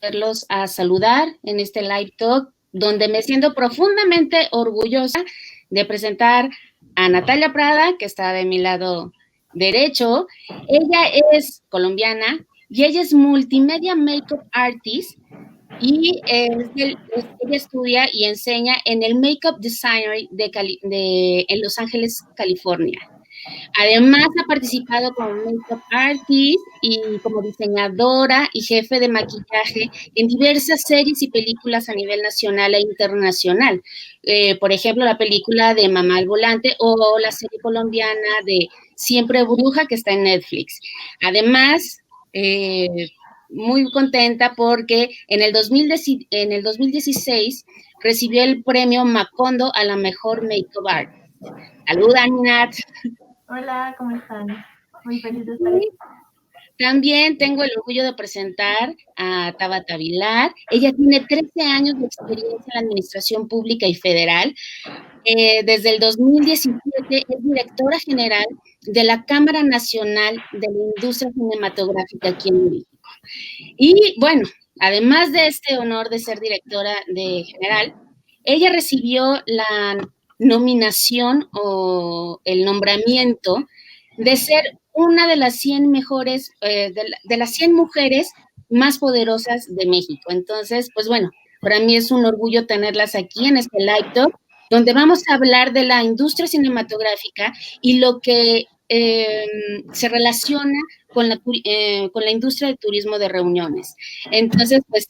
volverlos a saludar en este live talk, donde me siento profundamente orgullosa de presentar a Natalia Prada, que está de mi lado derecho. Ella es colombiana y ella es multimedia makeup artist y ella estudia y enseña en el Makeup Designer en Los Ángeles, California. Además, ha participado como makeup artist y como diseñadora y jefe de maquillaje en diversas series y películas a nivel nacional e internacional. Por ejemplo, la película de Mamá al Volante o la serie colombiana de Siempre Bruja, que está en Netflix. Además, muy contenta porque en el 2016 recibió el premio Macondo a la mejor makeup art. Saluda, Nat. Hola, ¿cómo están? Muy feliz de estar aquí. También tengo el orgullo de presentar a Tabata Vilar. Ella tiene 13 años de experiencia en la administración pública y federal. Desde el 2017 es directora general de la Cámara Nacional de la Industria Cinematográfica aquí en México. Y bueno, además de este honor de ser directora general, ella recibió la nominación o el nombramiento de ser una de las 100 mejores, de las 100 mujeres más poderosas de México. Entonces, pues bueno, para mí es un orgullo tenerlas aquí en este live talk, donde vamos a hablar de la industria cinematográfica y lo que se relaciona con la industria de turismo de reuniones. Entonces, pues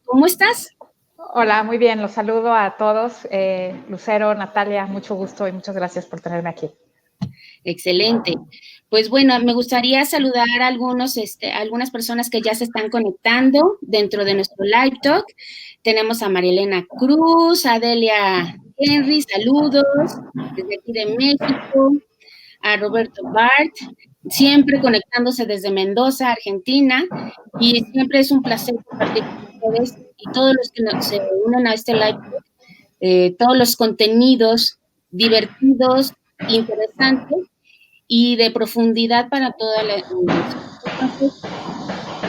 ¿cómo estás? Hola, muy bien, los saludo a todos. Lucero, Natalia, mucho gusto y muchas gracias por tenerme aquí. Excelente. Pues bueno, me gustaría saludar a algunas personas que ya se están conectando dentro de nuestro live talk. Tenemos a Marielena Cruz, a Delia Henry, saludos desde aquí de México, a Roberto Bart, siempre conectándose desde Mendoza, Argentina, y siempre es un placer compartir con ustedes y todos los que se unen a este live talk, todos los contenidos divertidos, interesantes y de profundidad para toda la industria. Entonces,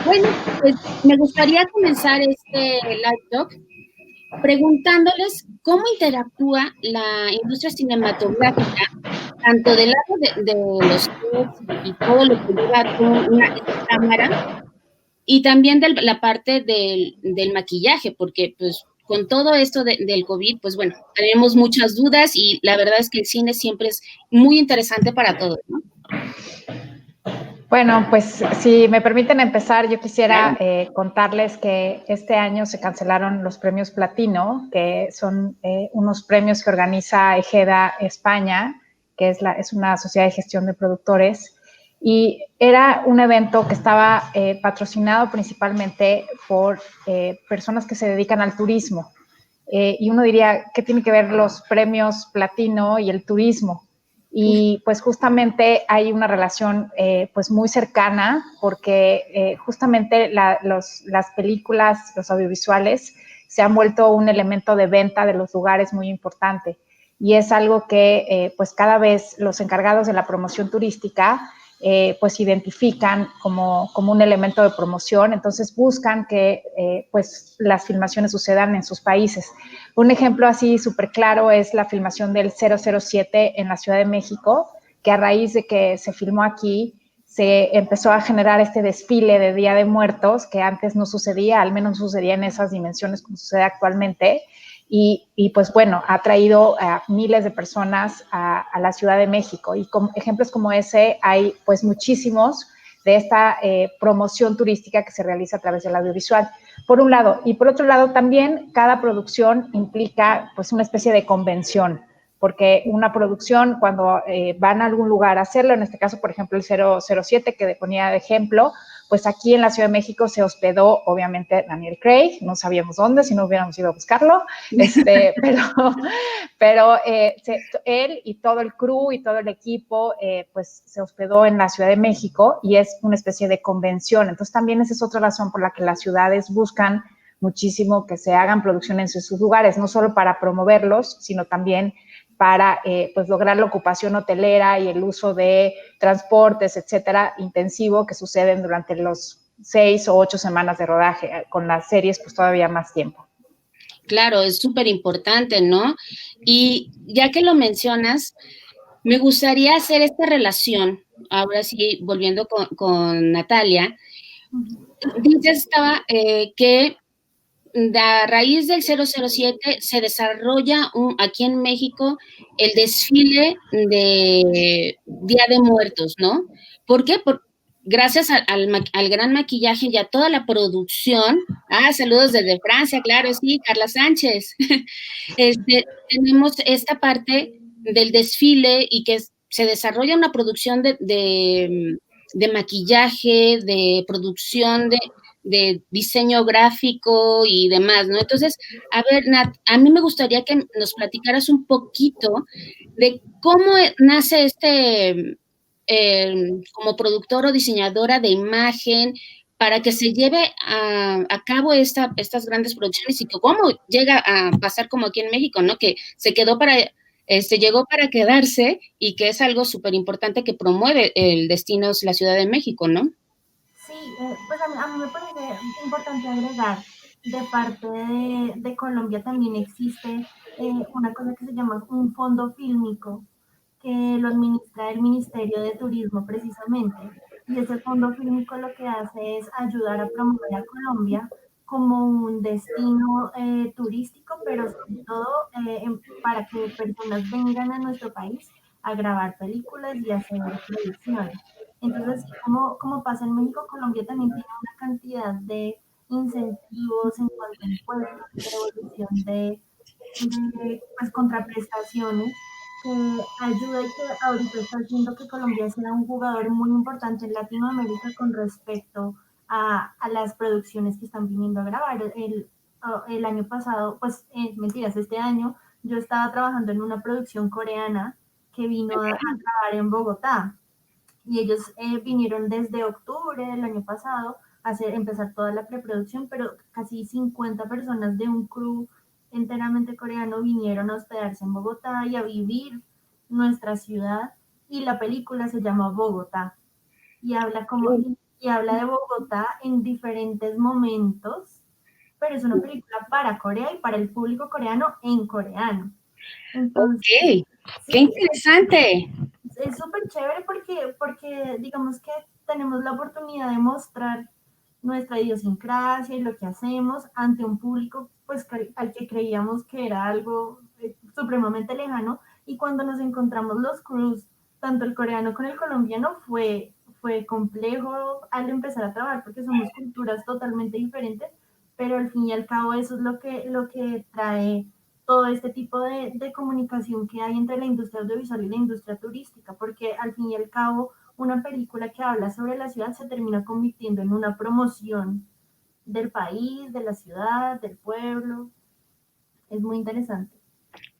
bueno, pues me gustaría comenzar este live talk preguntándoles cómo interactúa la industria cinematográfica, tanto del lado de los sets y todo lo que lleva esta cámara, y también de la parte del maquillaje, porque pues con todo esto del COVID, pues bueno, tenemos muchas dudas y la verdad es que el cine siempre es muy interesante para todos, ¿no? Bueno, pues si me permiten empezar, yo quisiera contarles que este año se cancelaron los premios Platino, que son unos premios que organiza Ejeda España, que es una sociedad de gestión de productores, y era un evento que estaba patrocinado principalmente por personas que se dedican al turismo. Y uno diría, ¿qué tiene que ver los premios Platino y el turismo? Y pues justamente hay una relación pues muy cercana porque justamente las películas, los audiovisuales se han vuelto un elemento de venta de los lugares muy importante y es algo que pues cada vez los encargados de la promoción turística pues identifican como un elemento de promoción, entonces buscan que pues las filmaciones sucedan en sus países. Un ejemplo así súper claro es la filmación del 007 en la Ciudad de México, que a raíz de que se filmó aquí, se empezó a generar este desfile de Día de Muertos, que antes no sucedía, al menos no sucedía en esas dimensiones como sucede actualmente, y pues bueno, ha traído a miles de personas a la Ciudad de México. Y ejemplos como ese hay pues muchísimos de esta promoción turística que se realiza a través del audiovisual, por un lado. Y por otro lado también cada producción implica pues una especie de convención, porque una producción cuando van a algún lugar a hacerlo, en este caso por ejemplo el 007 que ponía de ejemplo, pues aquí en la Ciudad de México se hospedó obviamente Daniel Craig, no sabíamos dónde si no hubiéramos ido a buscarlo, pero él y todo el crew y todo el equipo pues se hospedó en la Ciudad de México y es una especie de convención. Entonces también esa es otra razón por la que las ciudades buscan muchísimo que se hagan producciones en sus lugares, no solo para promoverlos, sino también para pues lograr la ocupación hotelera y el uso de transportes, etcétera, intensivo que suceden durante los 6 o 8 semanas de rodaje, con las series pues todavía más tiempo. Claro, es súper importante, ¿no? Y ya que lo mencionas, me gustaría hacer esta relación, ahora sí, volviendo con Natalia. Dices que a raíz del 007 se desarrolla aquí en México el desfile de Día de Muertos, ¿no? ¿Por qué? Gracias al gran maquillaje y a toda la producción. Saludos desde Francia, claro, sí, Carla Sánchez. Tenemos esta parte del desfile y que se desarrolla una producción de maquillaje, de producción de diseño gráfico y demás, ¿no? Entonces, a ver, Nat, a mí me gustaría que nos platicaras un poquito de cómo nace como productor o diseñadora de imagen, para que se lleve a cabo estas grandes producciones y que cómo llega a pasar como aquí en México, ¿no? Que se quedó llegó para quedarse y que es algo súper importante que promueve el Destinos la Ciudad de México, ¿no? Sí, pues a mí me parece importante agregar, de parte de Colombia también existe una cosa que se llama un fondo fílmico, que lo administra el Ministerio de Turismo precisamente. Y ese fondo fílmico lo que hace es ayudar a promover a Colombia como un destino turístico, pero sobre todo para que personas vengan a nuestro país a grabar películas y hacer producciones. Entonces, como pasa en México, Colombia también tiene una cantidad de incentivos en cuanto a impuestos, de devolución de pues, contraprestaciones, que ayuda y que ahorita está haciendo que Colombia sea un jugador muy importante en Latinoamérica con respecto a las producciones que están viniendo a grabar. El año pasado, pues mentiras, este año yo estaba trabajando en una producción coreana que vino a grabar en Bogotá y ellos vinieron desde octubre del año pasado a empezar toda la preproducción, pero casi 50 personas de un crew enteramente coreano vinieron a hospedarse en Bogotá y a vivir nuestra ciudad, y la película se llama Bogotá y habla de Bogotá en diferentes momentos, pero es una película para Corea y para el público coreano en coreano. Entonces, ok, qué interesante. Es súper chévere porque digamos que tenemos la oportunidad de mostrar nuestra idiosincrasia y lo que hacemos ante un público pues al que creíamos que era algo supremamente lejano, y cuando nos encontramos los crews, tanto el coreano como el colombiano, fue complejo al empezar a trabajar porque somos culturas totalmente diferentes, pero al fin y al cabo eso es lo que trae todo este tipo de comunicación que hay entre la industria audiovisual y la industria turística, porque al fin y al cabo una película que habla sobre la ciudad se termina convirtiendo en una promoción del país, de la ciudad, del pueblo. Es muy interesante.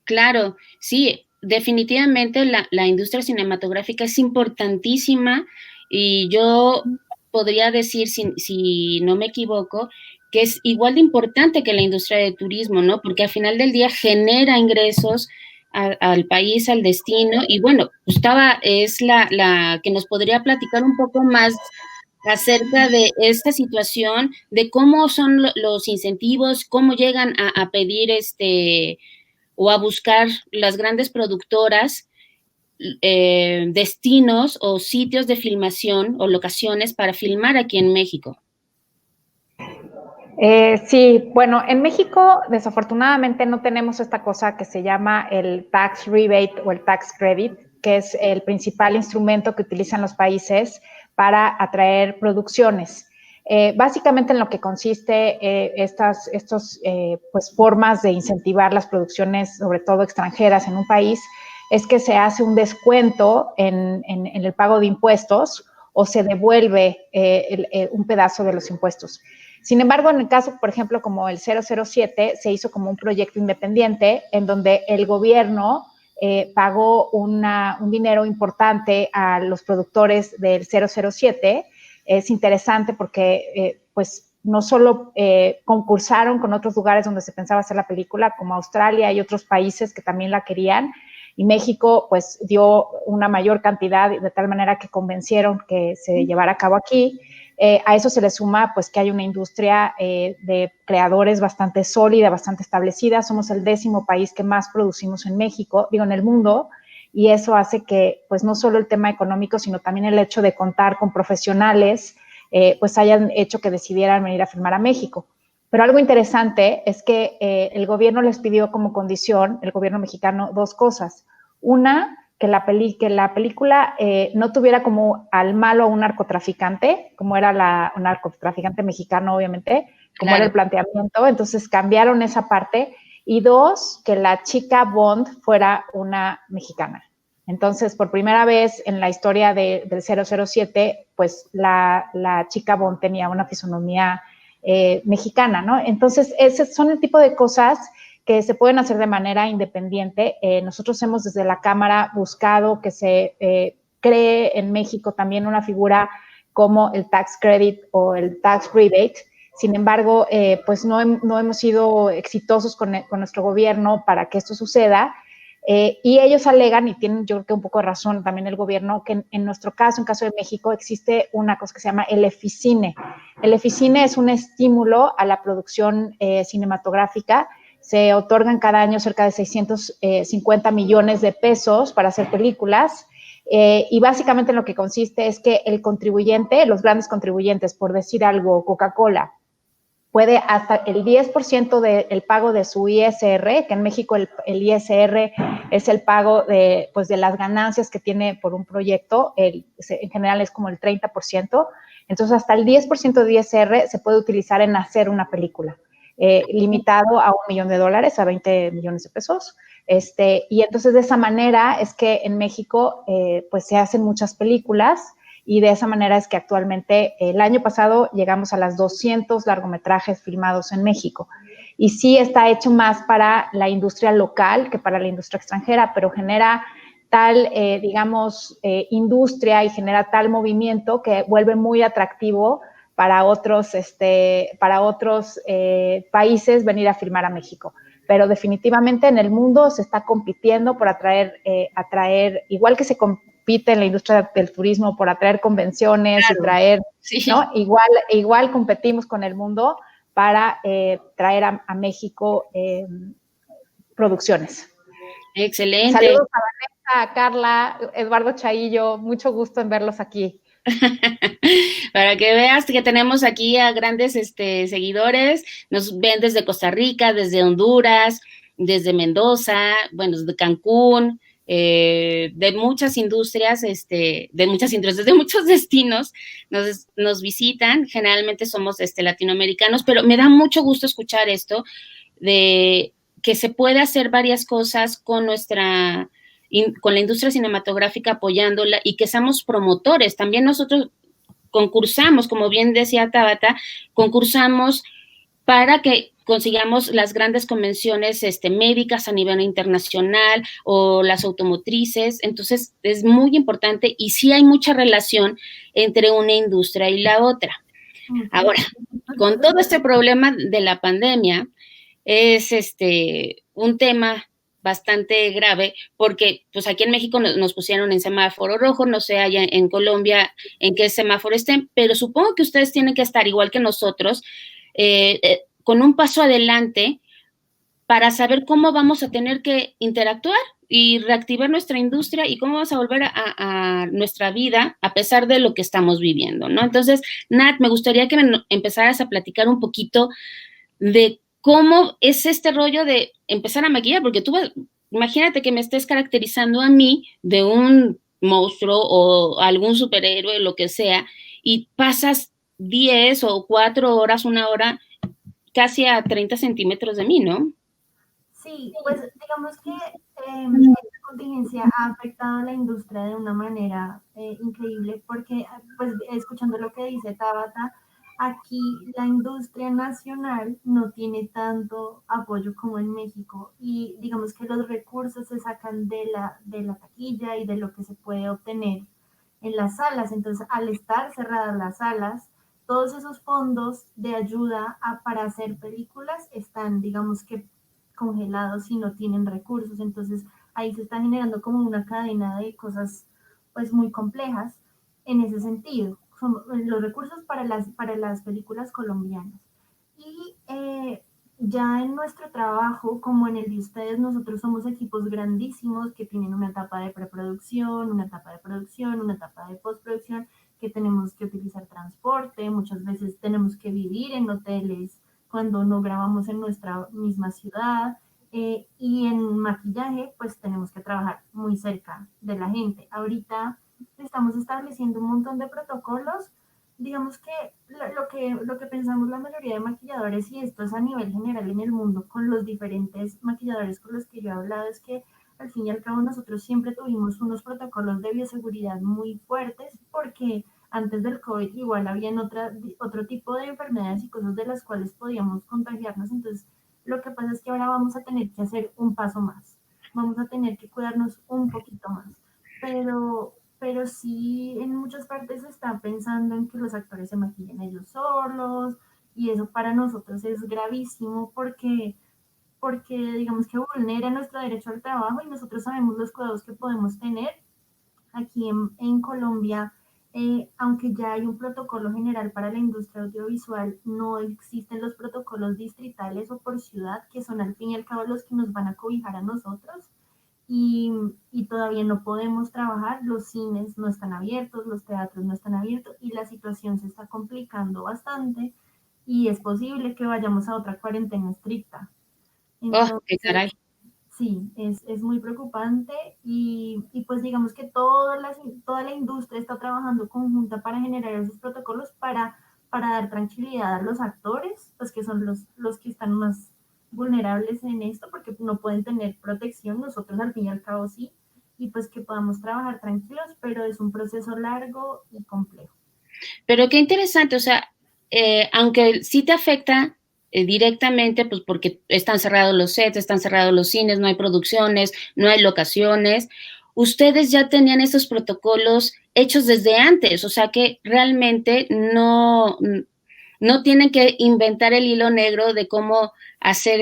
Claro, sí, definitivamente la industria cinematográfica es importantísima y yo podría decir, si no me equivoco, que es igual de importante que la industria de turismo, ¿no? Porque al final del día genera ingresos al país, al destino. Y bueno, Gustavo es la que nos podría platicar un poco más acerca de esta situación, de cómo son los incentivos, cómo llegan a pedir o a buscar las grandes productoras destinos o sitios de filmación o locaciones para filmar aquí en México. Sí, bueno, en México desafortunadamente no tenemos esta cosa que se llama el tax rebate o el tax credit, que es el principal instrumento que utilizan los países para atraer producciones. Básicamente en lo que consiste estas pues, formas de incentivar las producciones, sobre todo extranjeras en un país, es que se hace un descuento en el pago de impuestos o se devuelve un pedazo de los impuestos. Sin embargo, en el caso, por ejemplo, como el 007, se hizo como un proyecto independiente en donde el gobierno pagó un dinero importante a los productores del 007. Es interesante porque, pues, no solo concursaron con otros lugares donde se pensaba hacer la película, como Australia y otros países que también la querían, y México, pues, dio una mayor cantidad de tal manera que convencieron que se llevara a cabo aquí, A eso se le suma pues que hay una industria de creadores bastante sólida, bastante establecida. Somos el 10º país que más producimos en México, digo, en el mundo, y eso hace que pues no solo el tema económico, sino también el hecho de contar con profesionales, pues hayan hecho que decidieran venir a filmar a México. Pero algo interesante es que el gobierno les pidió como condición, el gobierno mexicano, 2 cosas. Una, que la película no tuviera como al malo a un narcotraficante, como era un narcotraficante mexicano, obviamente, como Claro. era el planteamiento. Entonces cambiaron esa parte. Y 2, que la chica Bond fuera una mexicana. Entonces, por primera vez en la historia del 007, pues la chica Bond tenía una fisonomía mexicana, ¿no? Entonces, ese son el tipo de cosas que se pueden hacer de manera independiente. Nosotros hemos desde la Cámara buscado que se cree en México también una figura como el tax credit o el tax rebate. Sin embargo, pues no hemos sido exitosos con nuestro gobierno para que esto suceda. Y ellos alegan, y tienen yo creo que un poco de razón también el gobierno, que en nuestro caso, en caso de México, existe una cosa que se llama el Eficine. El Eficine es un estímulo a la producción cinematográfica. Se otorgan cada año cerca de 650 millones de pesos para hacer películas. Y básicamente en lo que consiste es que el contribuyente, los grandes contribuyentes, por decir algo, Coca-Cola, puede hasta el 10% del pago de su ISR, que en México el ISR es el pago pues de las ganancias que tiene por un proyecto, en general es como el 30%, entonces hasta el 10% de ISR se puede utilizar en hacer una película, limitado a $1 millón, a 20 millones de pesos. Y entonces de esa manera es que en México pues se hacen muchas películas, y de esa manera es que actualmente el año pasado llegamos a las 200 largometrajes filmados en México. Y sí está hecho más para la industria local que para la industria extranjera, pero genera tal, digamos, industria y genera tal movimiento que vuelve muy atractivo para otros países venir a filmar a México. Pero definitivamente en el mundo se está compitiendo por atraer, igual que se compite en la industria del turismo por atraer convenciones, claro, y traer, sí, ¿no? Igual competimos con el mundo para traer a México producciones. Excelente. Saludos a Vanessa, a Carla, Eduardo Chaillo, mucho gusto en verlos aquí. Para que veas que tenemos aquí a grandes seguidores, nos ven desde Costa Rica, desde Honduras, desde Mendoza, bueno, desde Cancún, de muchas industrias, de muchos destinos nos visitan, generalmente somos latinoamericanos, pero me da mucho gusto escuchar esto, de que se puede hacer varias cosas con con la industria cinematográfica apoyándola y que seamos promotores. También nosotros concursamos, como bien decía Tabata, concursamos para que consigamos las grandes convenciones médicas a nivel internacional o las automotrices. Entonces, es muy importante y sí hay mucha relación entre una industria y la otra. Ahora, con todo este problema de la pandemia, es un tema bastante grave porque pues aquí en México nos pusieron en semáforo rojo, no sé allá en Colombia en qué semáforo estén, pero supongo que ustedes tienen que estar igual que nosotros con un paso adelante para saber cómo vamos a tener que interactuar y reactivar nuestra industria y cómo vamos a volver a nuestra vida a pesar de lo que estamos viviendo, ¿no? Entonces, Nat, me gustaría que me empezaras a platicar un poquito de cómo es este rollo de empezar a maquillar, porque tú, imagínate que me estés caracterizando a mí de un monstruo o algún superhéroe, lo que sea, y pasas 10 o 4 horas, 1 hora, casi a 30 centímetros de mí, ¿no? Sí, pues digamos que esta contingencia ha afectado a la industria de una manera increíble porque, pues escuchando lo que dice Tabata, aquí la industria nacional no tiene tanto apoyo como en México y digamos que los recursos se sacan de la taquilla y de lo que se puede obtener en las salas. Entonces, al estar cerradas las salas, todos esos fondos de ayuda para hacer películas están, digamos que, congelados y no tienen recursos. Entonces, ahí se está generando como una cadena de cosas, pues, muy complejas en ese sentido. los recursos para las películas colombianas. Y ya en nuestro trabajo, como en el de ustedes, nosotros somos equipos grandísimos que tienen una etapa de preproducción, una etapa de producción, una etapa de postproducción, que tenemos que utilizar transporte, muchas veces tenemos que vivir en hoteles cuando no grabamos en nuestra misma ciudad, y en maquillaje pues tenemos que trabajar muy cerca de la gente. Ahorita estamos estableciendo un montón de protocolos. Digamos que lo que pensamos la mayoría de maquilladores, y esto es a nivel general en el mundo, con los diferentes maquilladores con los que yo he hablado, es que al fin y al cabo nosotros siempre tuvimos unos protocolos de bioseguridad muy fuertes, porque antes del COVID igual habían otro tipo de enfermedades y cosas de las cuales podíamos contagiarnos. Entonces, lo que pasa es que ahora vamos a tener que hacer un paso más, vamos a tener que cuidarnos un poquito más, pero sí en muchas partes se está pensando en que los actores se maquillen ellos solos, y eso para nosotros es gravísimo porque digamos que vulnera nuestro derecho al trabajo, y nosotros sabemos los cuidados que podemos tener. Aquí en Colombia, aunque ya hay un protocolo general para la industria audiovisual, no existen los protocolos distritales o por ciudad, que son al fin y al cabo los que nos van a cobijar a nosotros. Y todavía no podemos trabajar, los cines no están abiertos, los teatros no están abiertos, y la situación se está complicando bastante, y es posible que vayamos a otra cuarentena estricta. Oh, qué Entonces, caray. sí, es muy preocupante, y pues digamos que toda la industria está trabajando conjunta para generar esos protocolos para dar tranquilidad a los actores, pues que son los que están más vulnerables en esto, porque no pueden tener protección, nosotros al fin y al cabo sí, y pues que podamos trabajar tranquilos, pero es un proceso largo y complejo. Pero qué interesante, o sea, aunque sí te afecta directamente, pues porque están cerrados los sets, están cerrados los cines, no hay producciones, no hay locaciones, ustedes ya tenían esos protocolos hechos desde antes, o sea que realmente no tienen que inventar el hilo negro de cómo hacer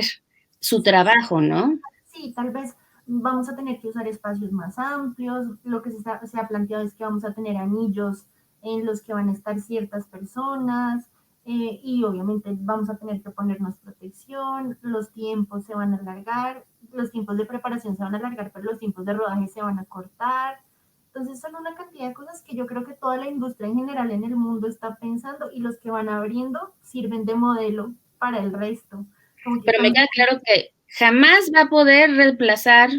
su trabajo, ¿no? Sí, tal vez vamos a tener que usar espacios más amplios. Lo que se ha planteado es que vamos a tener anillos en los que van a estar ciertas personas, y obviamente vamos a tener que ponernos protección. Los tiempos se van a alargar, los tiempos de preparación se van a alargar, pero los tiempos de rodaje se van a cortar. Entonces son una cantidad de cosas que yo creo que toda la industria en general en el mundo está pensando, y los que van abriendo sirven de modelo para el resto. Como que Pero me queda claro que jamás va a poder reemplazar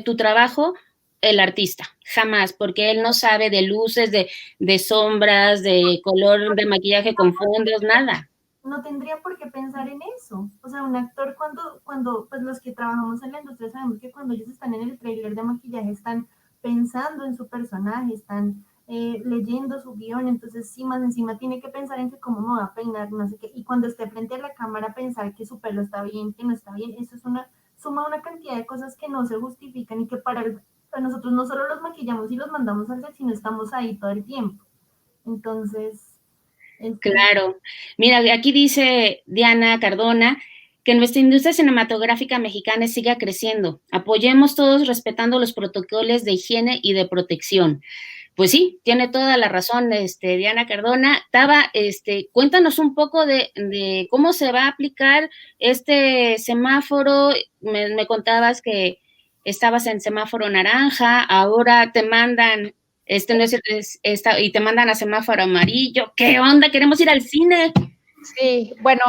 tu trabajo el artista, jamás, porque él no sabe de luces, de sombras, de color de maquillaje con fondos, nada. no tendría por qué pensar en eso. O sea, un actor cuando pues los que trabajamos en la industria sabemos que cuando ellos están en el trailer de maquillaje están pensando en su personaje, están leyendo su guión, entonces sí, más encima tiene que pensar en que cómo me va a peinar, no sé qué, y cuando esté frente a la cámara pensar que su pelo está bien, que no está bien. Eso es suma una cantidad de cosas que no se justifican, y que para nosotros no solo los maquillamos y los mandamos al set, sino estamos ahí todo el tiempo. Entonces, es Claro. Mira, aquí dice Diana Cardona que nuestra industria cinematográfica mexicana siga creciendo. Apoyemos todos respetando los protocolos de higiene y de protección. Pues sí, tiene toda la razón, Diana Cardona. Taba, cuéntanos un poco de cómo se va a aplicar este semáforo. Me contabas que estabas en semáforo naranja, ahora te mandan, no y te mandan a semáforo amarillo. ¿Qué onda? Queremos ir al cine. Sí, bueno,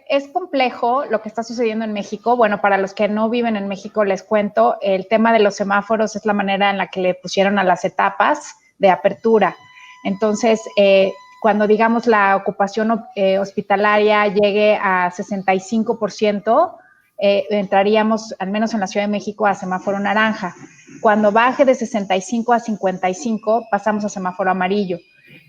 es complejo lo que está sucediendo en México. Bueno, para los que no viven en México, les cuento, el tema de los semáforos es la manera en la que le pusieron a las etapas de apertura. Entonces, cuando digamos la ocupación hospitalaria llegue a 65%, entraríamos, al menos en la Ciudad de México, a semáforo naranja. Cuando baje de 65 a 55, pasamos a semáforo amarillo.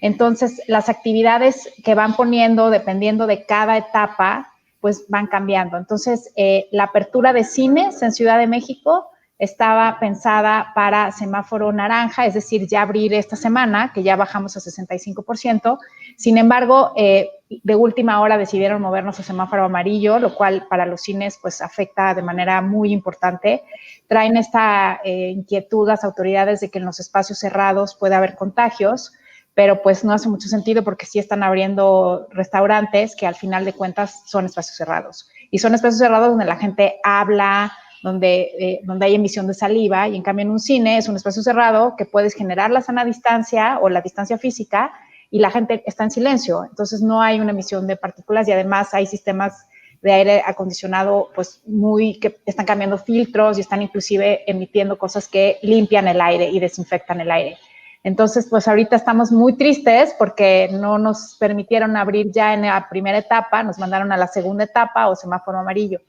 Entonces, las actividades que van poniendo, dependiendo de cada etapa, pues van cambiando. Entonces, la apertura de cines en Ciudad de México estaba pensada para semáforo naranja, es decir, ya abrir esta semana, que ya bajamos a 65%. Sin embargo, de última hora decidieron movernos a semáforo amarillo, lo cual para los cines pues afecta de manera muy importante. Traen esta inquietud las autoridades de que en los espacios cerrados puede haber contagios, pero pues no hace mucho sentido porque sí están abriendo restaurantes que al final de cuentas son espacios cerrados. Y son espacios cerrados donde la gente habla, donde hay emisión de saliva, y en cambio en un cine es un espacio cerrado que puedes generar la sana distancia o la distancia física y la gente está en silencio, entonces no hay una emisión de partículas y además hay sistemas de aire acondicionado pues que están cambiando filtros y están inclusive emitiendo cosas que limpian el aire y desinfectan el aire. Entonces, pues ahorita estamos muy tristes porque no nos permitieron abrir ya en la primera etapa, nos mandaron a la segunda etapa o semáforo amarillo.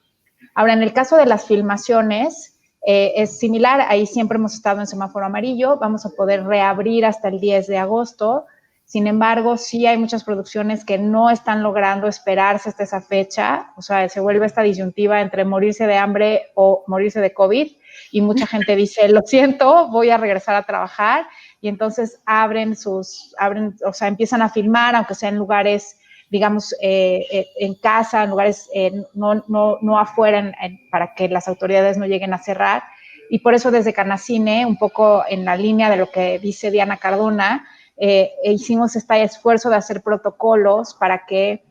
Ahora, en el caso de las filmaciones, es similar, ahí siempre hemos estado en semáforo amarillo, vamos a poder reabrir hasta el 10 de agosto, sin embargo, sí hay muchas producciones que no están logrando esperarse hasta esa fecha, o sea, se vuelve esta disyuntiva entre morirse de hambre o morirse de COVID, y mucha gente dice, lo siento, voy a regresar a trabajar, y entonces empiezan a filmar, aunque sea en lugares, digamos, en casa, en lugares no afuera, para que las autoridades no lleguen a cerrar. Y por eso desde Canacine, un poco en la línea de lo que dice Diana Cardona, hicimos este esfuerzo de hacer protocolos para que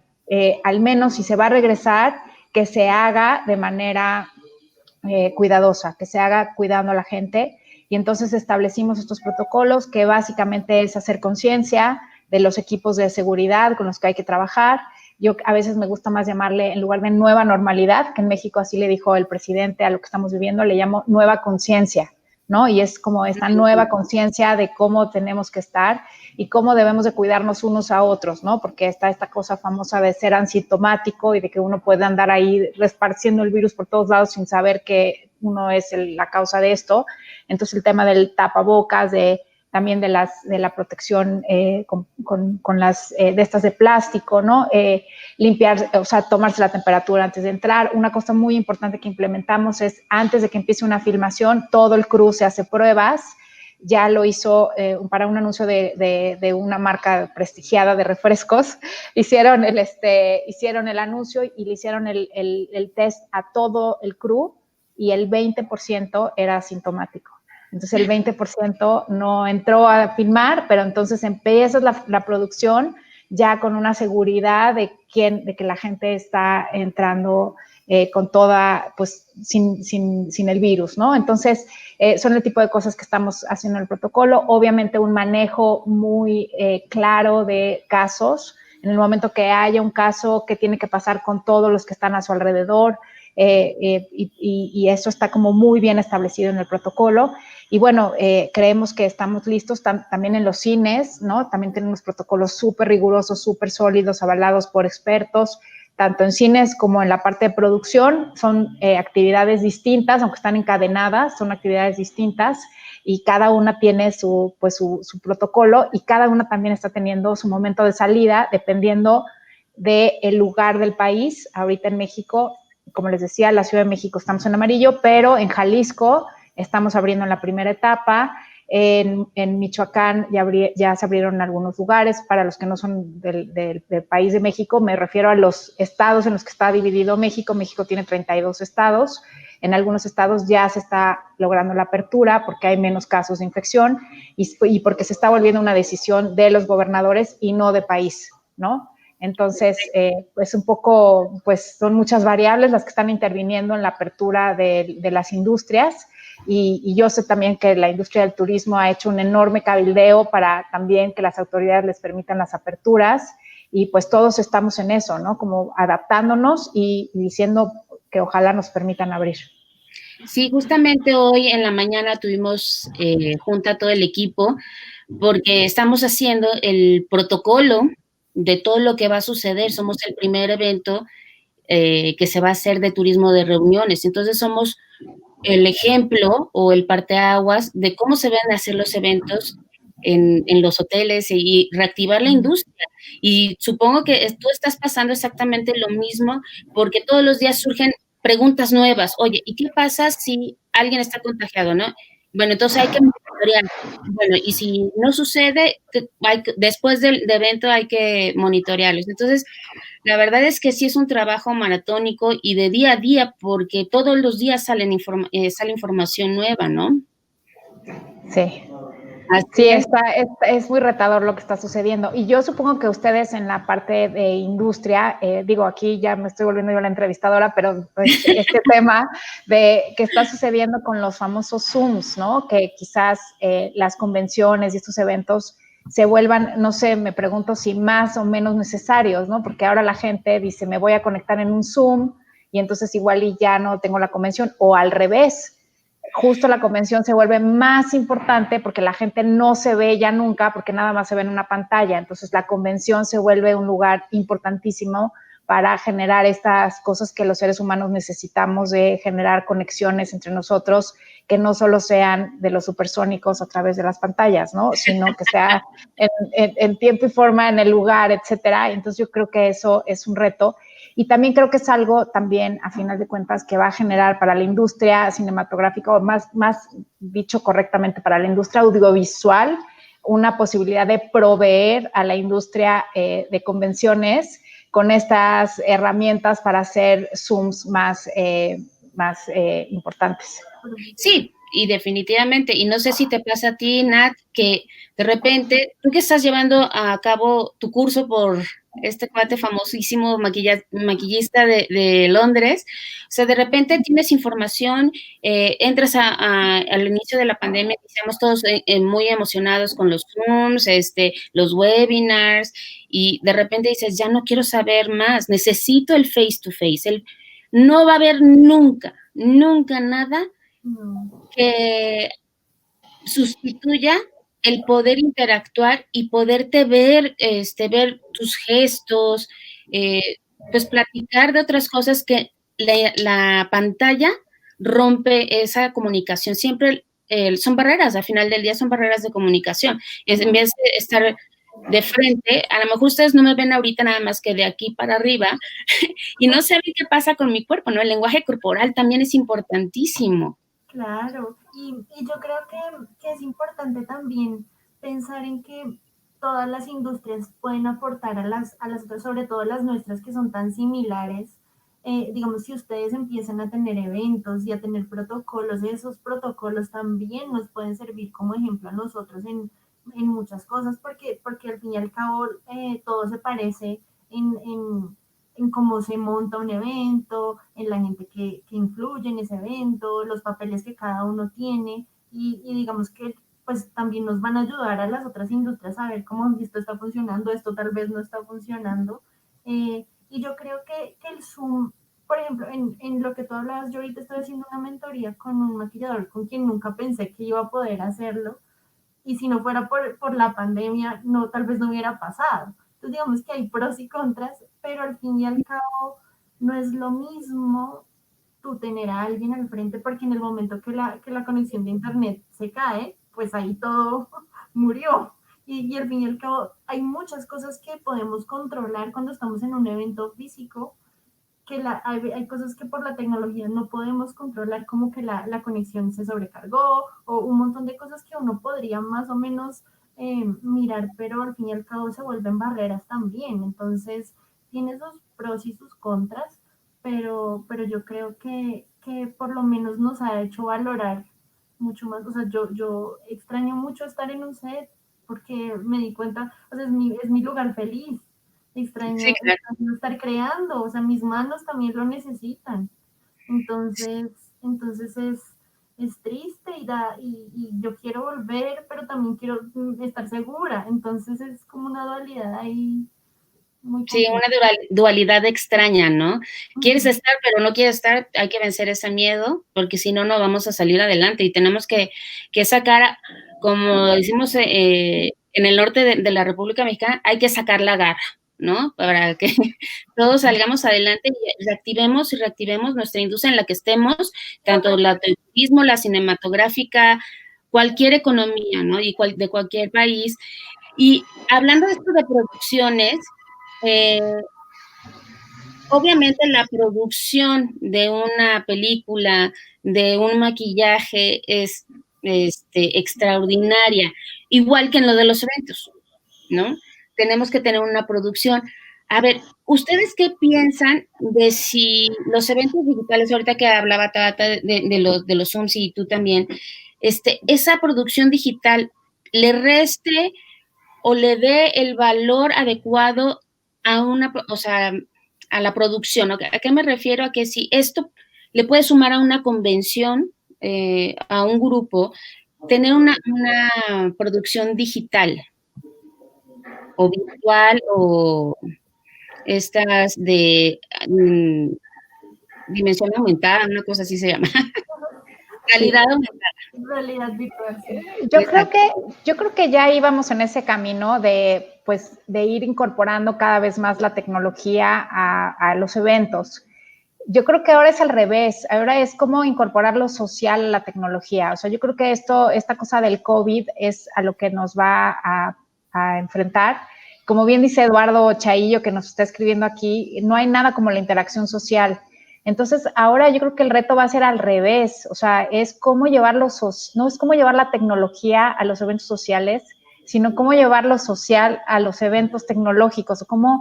al menos si se va a regresar, que se haga de manera cuidadosa, que se haga cuidando a la gente. Y entonces establecimos estos protocolos que básicamente es hacer conciencia de los equipos de seguridad con los que hay que trabajar. Yo a veces me gusta más llamarle, en lugar de nueva normalidad, que en México así le dijo el presidente a lo que estamos viviendo, le llamo nueva conciencia, ¿no? Y es como esta nueva conciencia de cómo tenemos que estar y cómo debemos de cuidarnos unos a otros, ¿no? Porque está esta cosa famosa de ser asintomático y de que uno puede andar ahí esparciendo el virus por todos lados sin saber que uno es la causa de esto. Entonces el tema del tapabocas, también de la protección con las de estas de plástico, ¿no? Limpiar, o sea, tomarse la temperatura antes de entrar. Una cosa muy importante que implementamos es, antes de que empiece una filmación, todo el crew se hace pruebas. Ya lo hizo para un anuncio de una marca prestigiada de refrescos. Hicieron el anuncio y le hicieron el test a todo el crew y el 20% era asintomático. Entonces el 20% no entró a filmar, pero entonces empieza la producción ya con una seguridad de que la gente está entrando con toda, pues sin el virus, ¿no? Entonces son el tipo de cosas que estamos haciendo en el protocolo. Obviamente un manejo muy claro de casos. En el momento que haya un caso, ¿qué tiene que pasar con todos los que están a su alrededor? Y eso está como muy bien establecido en el protocolo. Y bueno, creemos que estamos listos también en los cines, ¿no? También tenemos protocolos súper rigurosos, súper sólidos, avalados por expertos, tanto en cines como en la parte de producción. Son actividades distintas, aunque están encadenadas, son actividades distintas y cada una tiene su protocolo y cada una también está teniendo su momento de salida dependiendo del lugar del país. Ahorita en México, como les decía, la Ciudad de México estamos en amarillo, pero en Jalisco estamos abriendo en la primera etapa. En Michoacán ya se abrieron algunos lugares. Para los que no son del país de México, me refiero a los estados en los que está dividido México. México tiene 32 estados. En algunos estados ya se está logrando la apertura porque hay menos casos de infección y porque se está volviendo una decisión de los gobernadores y no de país, ¿no? Entonces, pues un poco, pues son muchas variables las que están interviniendo en la apertura de las industrias. Y yo sé también que la industria del turismo ha hecho un enorme cabildeo para también que las autoridades les permitan las aperturas y pues todos estamos en eso, ¿no? Como adaptándonos y diciendo que ojalá nos permitan abrir. Sí, justamente hoy en la mañana tuvimos junta todo el equipo porque estamos haciendo el protocolo de todo lo que va a suceder. Somos el primer evento que se va a hacer de turismo de reuniones. Entonces somos el ejemplo o el parteaguas de cómo se van a hacer los eventos en los hoteles y reactivar la industria. Y supongo que tú estás pasando exactamente lo mismo porque todos los días surgen preguntas nuevas. Oye, ¿y qué pasa si alguien está contagiado, no? Bueno, entonces hay que monitorear. Bueno, y si no sucede, después del evento hay que monitorearlos. Entonces, la verdad es que sí es un trabajo maratónico y de día a día, porque todos los días sale información nueva, ¿no? Sí. Sí, es muy retador lo que está sucediendo. Y yo supongo que ustedes en la parte de industria, digo, aquí ya me estoy volviendo yo la entrevistadora, pero pues este tema de que está sucediendo con los famosos Zooms, ¿no? Que quizás las convenciones y estos eventos se vuelvan, no sé, me pregunto si más o menos necesarios, ¿no? Porque ahora la gente dice, me voy a conectar en un Zoom y entonces igual y ya no tengo la convención, o al revés, justo la convención se vuelve más importante porque la gente no se ve ya nunca, porque nada más se ve en una pantalla. Entonces la convención se vuelve un lugar importantísimo para generar estas cosas que los seres humanos necesitamos, de generar conexiones entre nosotros que no solo sean de los supersónicos a través de las pantallas, ¿no? Sino que sea en tiempo y forma, en el lugar, etcétera. Entonces yo creo que eso es un reto. Y también creo que es algo también, a final de cuentas, que va a generar para la industria cinematográfica, o más dicho correctamente, para la industria audiovisual, una posibilidad de proveer a la industria de convenciones con estas herramientas para hacer Zooms más importantes. Sí, y definitivamente, y no sé si te pasa a ti, Nat, que de repente, tú que estás llevando a cabo tu curso por este cuate famosísimo maquillista de Londres, o sea, de repente tienes información, entras al inicio de la pandemia, estamos todos muy emocionados con los Zooms, los webinars, y de repente dices, ya no quiero saber más, necesito el face to face, no va a haber nunca nada que sustituya el poder interactuar y poderte ver, ver tus gestos, pues platicar de otras cosas que la pantalla rompe esa comunicación. Siempre son barreras, al final del día son barreras de comunicación. En vez de estar de frente, a lo mejor ustedes no me ven ahorita nada más que de aquí para arriba y no saben qué pasa con mi cuerpo, ¿no? El lenguaje corporal también es importantísimo. Claro, y yo creo que es importante también pensar en que todas las industrias pueden aportar a las otras, sobre todo las nuestras que son tan similares. Digamos, si ustedes empiezan a tener eventos y a tener protocolos, esos protocolos también nos pueden servir como ejemplo a nosotros en muchas cosas, porque al fin y al cabo todo se parece en cómo se monta un evento, en la gente que influye en ese evento, los papeles que cada uno tiene y digamos que pues también nos van a ayudar a las otras industrias a ver cómo esto está funcionando, esto tal vez no está funcionando. Y yo creo que el Zoom, por ejemplo, en lo que tú hablabas, yo ahorita estoy haciendo una mentoría con un maquillador con quien nunca pensé que iba a poder hacerlo y si no fuera por la pandemia, no, tal vez no hubiera pasado. Entonces, digamos que hay pros y contras, pero al fin y al cabo no es lo mismo tú tener a alguien al frente, porque en el momento que la conexión de internet se cae, pues ahí todo murió. Y al fin y al cabo hay muchas cosas que podemos controlar cuando estamos en un evento físico, que hay cosas que por la tecnología no podemos controlar, como que la conexión se sobrecargó o un montón de cosas que uno podría más o menos mirar, pero al fin y al cabo se vuelven barreras también. Entonces, tiene sus pros y sus contras, pero yo creo que por lo menos nos ha hecho valorar mucho más. O sea, yo extraño mucho estar en un set porque me di cuenta, o sea, es mi lugar feliz. Extraño, Sí, claro. extraño estar creando, o sea, mis manos también lo necesitan. Entonces es triste y yo quiero volver, pero también quiero estar segura. Entonces es como una dualidad ahí muy Sí, compleja. una dualidad extraña, ¿no? Quieres estar, pero no quieres estar, hay que vencer ese miedo, porque si no, no vamos a salir adelante y tenemos que sacar, como decimos en el norte de la República Mexicana, hay que sacar la garra, ¿no? Para que todos salgamos adelante y reactivemos nuestra industria en la que estemos, tanto la del turismo, la cinematográfica, cualquier economía, ¿no? Y de cualquier país. Y hablando de esto de producciones, eh, obviamente la producción de una película, de un maquillaje es extraordinaria, igual que en lo de los eventos, ¿no? Tenemos que tener una producción. A ver, ¿ustedes qué piensan de si los eventos digitales, ahorita que hablaba Tata de los Zooms y tú también, esa producción digital le reste o le dé el valor adecuado a a la producción. ¿A qué me refiero? A que si esto le puede sumar a una convención, a un grupo, tener una producción digital o virtual o estas de dimensión aumentada, una cosa así se llama. Realidad aumentada. Realidad virtual, sí. Yo creo que ya íbamos en ese camino de, pues, de ir incorporando cada vez más la tecnología a los eventos. Yo creo que ahora es al revés, ahora es cómo incorporar lo social a la tecnología. O sea, yo creo que esta cosa del COVID es a lo que nos va a enfrentar. Como bien dice Eduardo Chaillo, que nos está escribiendo aquí, no hay nada como la interacción social. Entonces, ahora yo creo que el reto va a ser al revés, o sea, es cómo no es cómo llevar la tecnología a los eventos sociales, sino cómo llevar lo social a los eventos tecnológicos, o cómo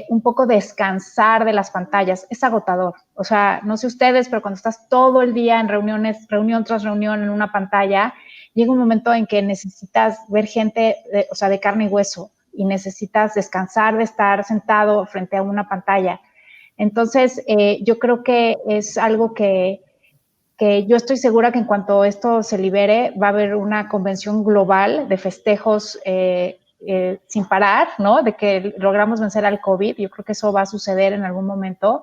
un poco descansar de las pantallas. Es agotador. O sea, no sé ustedes, pero cuando estás todo el día en reuniones, reunión tras reunión en una pantalla, llega un momento en que necesitas ver gente, de carne y hueso, y necesitas descansar de estar sentado frente a una pantalla. Entonces, yo creo que es algo que yo estoy segura que en cuanto esto se libere, va a haber una convención global de festejos sin parar, ¿no? De que logramos vencer al COVID. Yo creo que eso va a suceder en algún momento,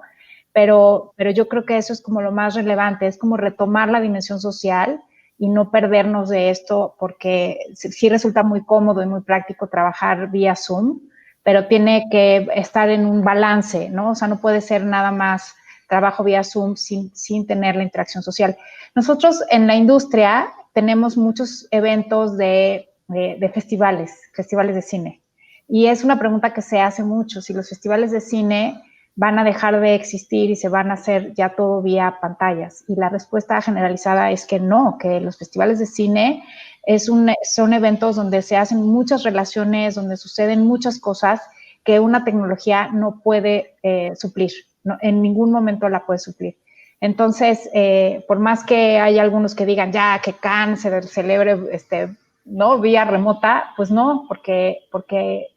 pero yo creo que eso es como lo más relevante, es como retomar la dimensión social y no perdernos de esto, porque sí resulta muy cómodo y muy práctico trabajar vía Zoom, pero tiene que estar en un balance, ¿no? O sea, no puede ser nada más trabajo vía Zoom sin tener la interacción social. Nosotros en la industria tenemos muchos eventos de festivales de cine. Y es una pregunta que se hace mucho, si los festivales de cine van a dejar de existir y se van a hacer ya todo vía pantallas. Y la respuesta generalizada es que no, que los festivales de cine son eventos donde se hacen muchas relaciones, donde suceden muchas cosas que una tecnología no puede suplir, no, en ningún momento la puede suplir. Entonces, por más que hay algunos que digan ya que Cannes se celebre ¿no? vía remota, pues no, porque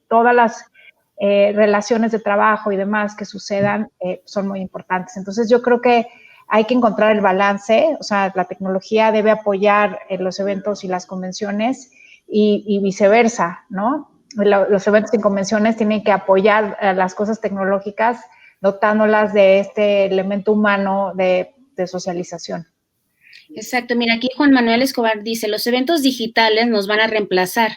todas las relaciones de trabajo y demás que sucedan son muy importantes. Entonces, yo creo que hay que encontrar el balance, o sea, la tecnología debe apoyar los eventos y las convenciones y viceversa, ¿no? Los eventos y convenciones tienen que apoyar las cosas tecnológicas, dotándolas de este elemento humano de socialización. Exacto, mira, aquí Juan Manuel Escobar dice, los eventos digitales nos van a reemplazar,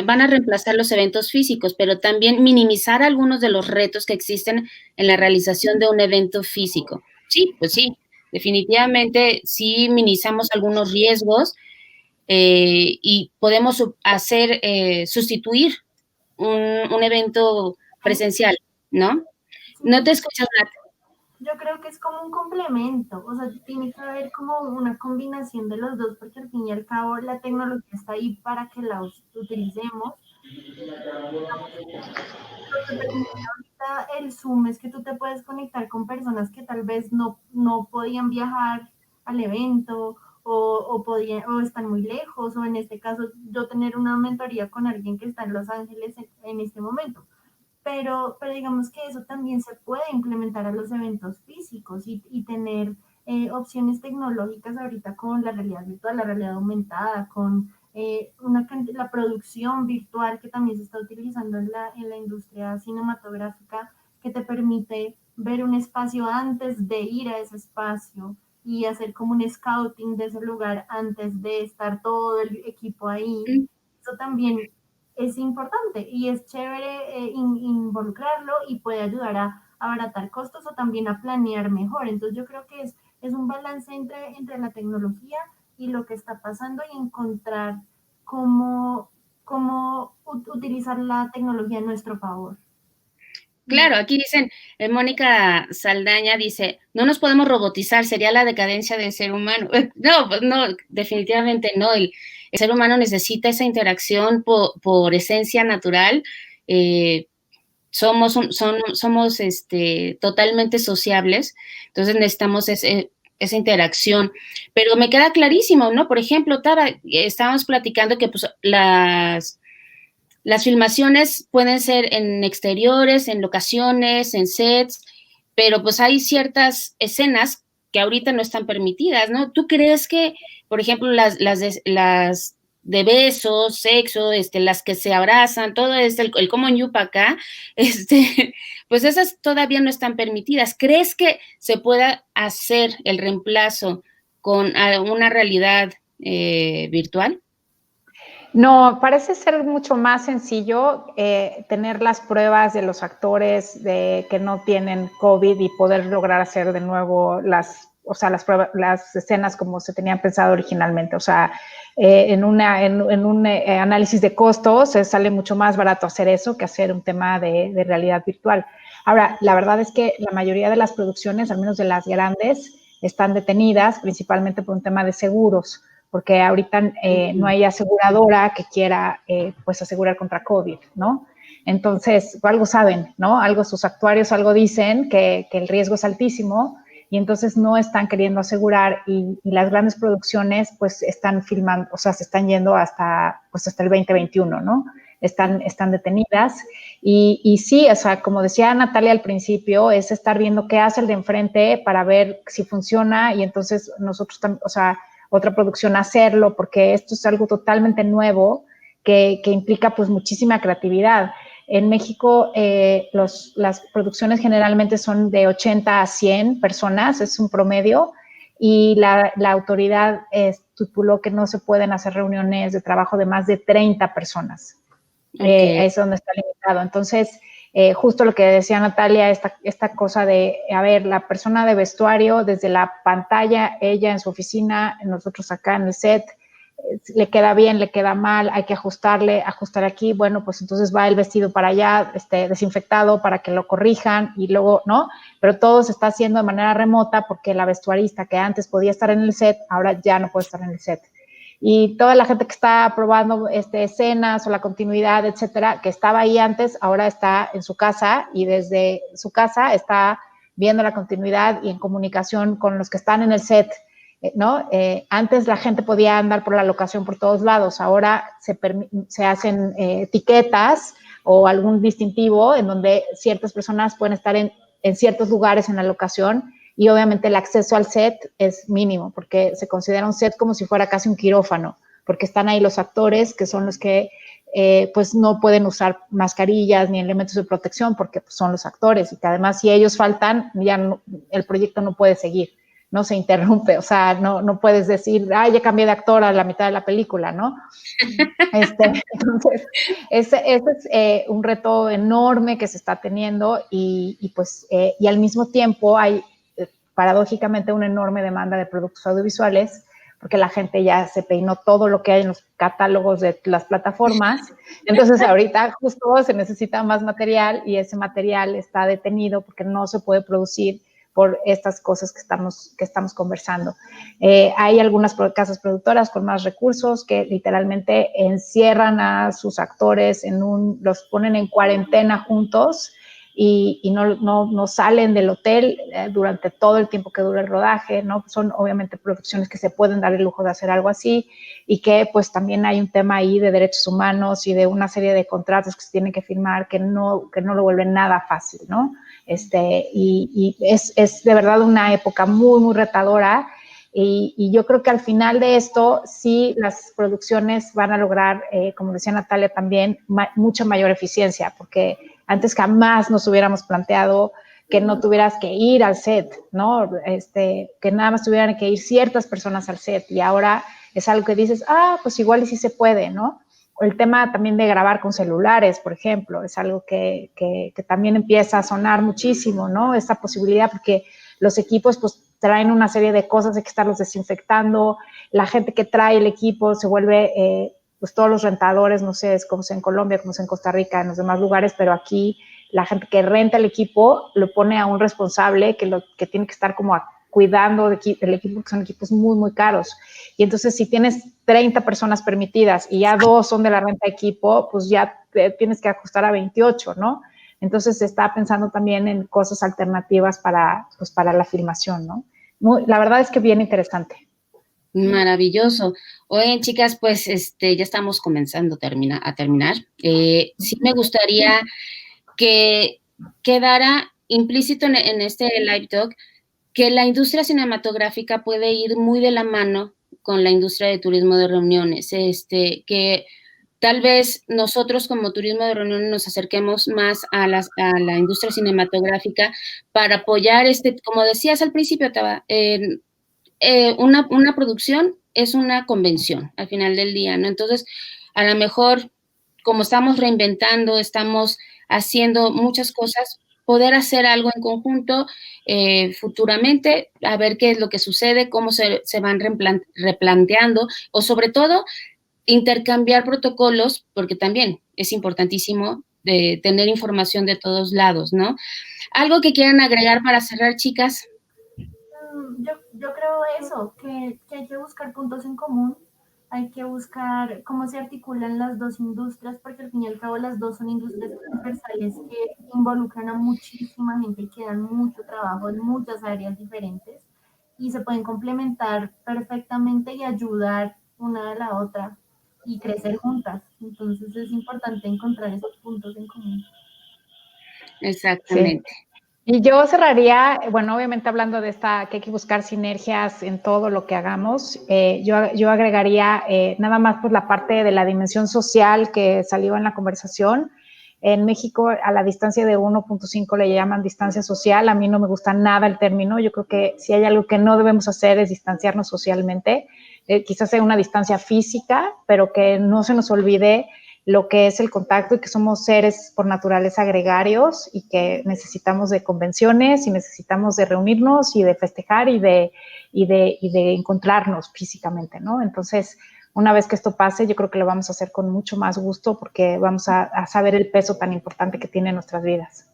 van a reemplazar los eventos físicos, pero también minimizar algunos de los retos que existen en la realización de un evento físico. Sí, pues sí, definitivamente sí minimizamos algunos riesgos y podemos sustituir un evento presencial, ¿no? No te escuchas, Nat. Yo creo que es como un complemento, o sea, tiene que haber como una combinación de los dos, porque al fin y al cabo la tecnología está ahí para que la utilicemos. Lo que permite ahorita el Zoom es que tú te puedes conectar con personas que tal vez no podían viajar al evento o están muy lejos, o en este caso yo tener una mentoría con alguien que está en Los Ángeles en este momento. Pero digamos que eso también se puede implementar a los eventos físicos y tener opciones tecnológicas ahorita con la realidad virtual, la realidad aumentada, con la producción virtual que también se está utilizando en la industria cinematográfica, que te permite ver un espacio antes de ir a ese espacio y hacer como un scouting de ese lugar antes de estar todo el equipo ahí. Eso también es importante y es chévere involucrarlo y puede ayudar a abaratar costos o también a planear mejor. Entonces yo creo que es un balance entre la tecnología y lo que está pasando y encontrar cómo utilizar la tecnología a nuestro favor. Claro, aquí dicen, Mónica Saldaña dice, no nos podemos robotizar, sería la decadencia del ser humano. No, pues no, definitivamente no. El ser humano necesita esa interacción por esencia natural. Somos totalmente sociables, entonces necesitamos esa interacción. Pero me queda clarísimo, ¿no? Por ejemplo, Tara, estábamos platicando que pues las filmaciones pueden ser en exteriores, en locaciones, en sets, pero pues hay ciertas escenas que ahorita no están permitidas, ¿no? ¿Tú crees que, por ejemplo, las de besos, sexo, las que se abrazan, todo el common yupa acá, pues esas todavía no están permitidas? ¿Crees que se pueda hacer el reemplazo con una realidad virtual? No, parece ser mucho más sencillo tener las pruebas de los actores de que no tienen COVID y poder lograr hacer de nuevo las pruebas, las escenas como se tenían pensado originalmente. O sea, en un análisis de costos sale mucho más barato hacer eso que hacer un tema de realidad virtual. Ahora, la verdad es que la mayoría de las producciones, al menos de las grandes, están detenidas principalmente por un tema de seguros, porque ahorita no hay aseguradora que quiera pues asegurar contra COVID, ¿no? Entonces, algo saben, ¿no? Algo sus actuarios algo dicen que el riesgo es altísimo y entonces no están queriendo asegurar y las grandes producciones pues están filmando, o sea, se están yendo hasta el 2021, ¿no? Están detenidas y sí, o sea, como decía Natalia al principio, es estar viendo qué hace el de enfrente para ver si funciona y entonces nosotros también, o sea, otra producción hacerlo, porque esto es algo totalmente nuevo que implica pues muchísima creatividad. En México las producciones generalmente son de 80 a 100 personas, es un promedio, y la autoridad estipuló que no se pueden hacer reuniones de trabajo de más de 30 personas. Okay. Es donde está limitado. Entonces, justo lo que decía Natalia, esta cosa de, a ver, la persona de vestuario desde la pantalla, ella en su oficina, nosotros acá en el set, le queda bien, le queda mal, hay que ajustar aquí, bueno, pues entonces va el vestido para allá, desinfectado para que lo corrijan y luego, ¿no? Pero todo se está haciendo de manera remota porque la vestuarista que antes podía estar en el set, ahora ya no puede estar en el set. Y toda la gente que está probando escenas o la continuidad, etcétera, que estaba ahí antes, ahora está en su casa y desde su casa está viendo la continuidad y en comunicación con los que están en el set, ¿no? Antes la gente podía andar por la locación por todos lados, ahora se hacen etiquetas o algún distintivo en donde ciertas personas pueden estar en ciertos lugares en la locación y obviamente el acceso al set es mínimo porque se considera un set como si fuera casi un quirófano, porque están ahí los actores que son los que pues no pueden usar mascarillas ni elementos de protección porque pues, son los actores y que además si ellos faltan ya no, el proyecto no puede seguir, no se interrumpe, o sea, no puedes decir, ya cambié de actor a la mitad de la película, ¿no? Entonces, ese es un reto enorme que se está teniendo y al mismo tiempo hay paradójicamente una enorme demanda de productos audiovisuales porque la gente ya se peinó todo lo que hay en los catálogos de las plataformas. Entonces, ahorita justo se necesita más material y ese material está detenido porque no se puede producir por estas cosas que estamos conversando. Hay algunas casas productoras con más recursos que literalmente encierran a sus actores los ponen en cuarentena juntos y no salen del hotel durante todo el tiempo que dura el rodaje, ¿no? Son obviamente producciones que se pueden dar el lujo de hacer algo así y que pues también hay un tema ahí de derechos humanos y de una serie de contratos que se tienen que firmar que no lo vuelven nada fácil, ¿no? Y es de verdad una época muy, muy retadora y yo creo que al final de esto sí las producciones van a lograr, como decía Natalia también, mucha mayor eficiencia porque antes jamás nos hubiéramos planteado que no tuvieras que ir al set, ¿no? Que nada más tuvieran que ir ciertas personas al set y ahora es algo que dices, pues igual y sí se puede, ¿no? O el tema también de grabar con celulares, por ejemplo, es algo que también empieza a sonar muchísimo, ¿no? Esta posibilidad porque los equipos pues traen una serie de cosas, hay que estarlos desinfectando, la gente que trae el equipo se vuelve... pues todos los rentadores, no sé, es como es en Colombia, como es en Costa Rica, en los demás lugares, pero aquí la gente que renta el equipo lo pone a un responsable que tiene que estar como cuidando del equipo, que son equipos muy, muy caros. Y entonces si tienes 30 personas permitidas y ya 2 son de la renta de equipo, pues ya tienes que ajustar a 28, ¿no? Entonces se está pensando también en cosas alternativas para la filmación, ¿no? la verdad es que bien interesante. Maravilloso. Oigan, chicas, pues ya estamos comenzando a terminar. Sí me gustaría que quedara implícito en este live talk que la industria cinematográfica puede ir muy de la mano con la industria de turismo de reuniones, que tal vez nosotros como turismo de reuniones nos acerquemos más a la industria cinematográfica para apoyar como decías al principio, Taba, una producción es una convención al final del día, ¿no? Entonces, a lo mejor, como estamos reinventando, estamos haciendo muchas cosas, poder hacer algo en conjunto futuramente, a ver qué es lo que sucede, cómo se van replanteando, o sobre todo, intercambiar protocolos, porque también es importantísimo de tener información de todos lados, ¿no? ¿Algo que quieran agregar para cerrar, chicas? Yo creo eso, que hay que buscar puntos en común, hay que buscar cómo se articulan las dos industrias, porque al fin y al cabo las dos son industrias transversales que involucran a muchísima gente y que dan mucho trabajo en muchas áreas diferentes y se pueden complementar perfectamente y ayudar una a la otra y crecer juntas. Entonces es importante encontrar esos puntos en común. Exactamente. Sí. Y yo cerraría, bueno, obviamente hablando de que hay que buscar sinergias en todo lo que hagamos, yo agregaría nada más pues la parte de la dimensión social que salió en la conversación. En México a la distancia de 1.5 le llaman distancia social, a mí no me gusta nada el término, yo creo que si hay algo que no debemos hacer es distanciarnos socialmente, quizás sea una distancia física, pero que no se nos olvide lo que es el contacto y que somos seres por naturaleza gregarios y que necesitamos de convenciones y necesitamos de reunirnos y de festejar y de encontrarnos físicamente, ¿no? Entonces, una vez que esto pase, yo creo que lo vamos a hacer con mucho más gusto porque vamos a saber el peso tan importante que tiene en nuestras vidas.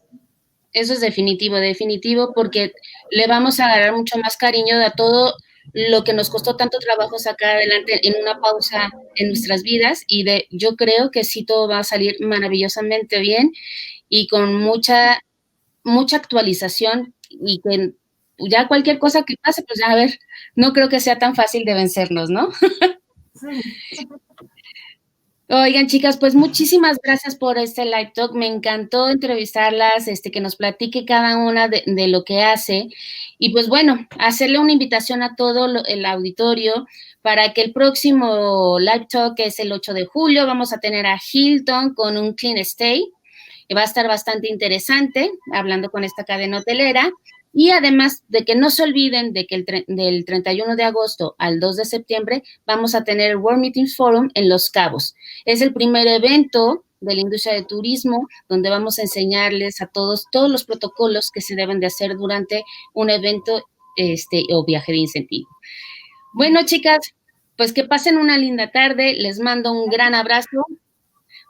Eso es definitivo, porque le vamos a agarrar mucho más cariño a todo lo que nos costó tanto trabajo sacar adelante en una pausa en nuestras vidas y yo creo que sí todo va a salir maravillosamente bien y con mucha actualización y que ya cualquier cosa que pase, pues ya a ver, no creo que sea tan fácil de vencernos, ¿no? Sí. Oigan, chicas, pues muchísimas gracias por este live talk. Me encantó entrevistarlas, que nos platique cada una de lo que hace. Y pues bueno, hacerle una invitación a todo el auditorio para que el próximo live talk, que es el 8 de julio, vamos a tener a Hilton con un Clean Stay. Va a estar bastante interesante, hablando con esta cadena hotelera. Y además de que no se olviden de que del 31 de agosto al 2 de septiembre vamos a tener el World Meetings Forum en Los Cabos. Es el primer evento de la industria de turismo donde vamos a enseñarles a todos los protocolos que se deben de hacer durante un evento o viaje de incentivo. Bueno, chicas, pues que pasen una linda tarde. Les mando un gran abrazo,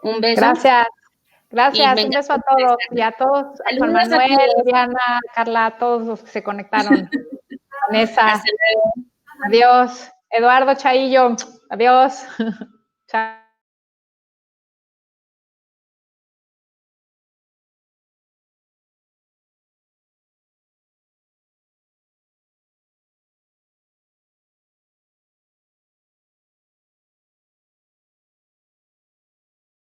un beso. Gracias, un beso a todos y a todos, a Juan Manuel, Diana, Carla, a todos los que se conectaron. Vanessa, adiós. Eduardo Chaillo, adiós. Chao.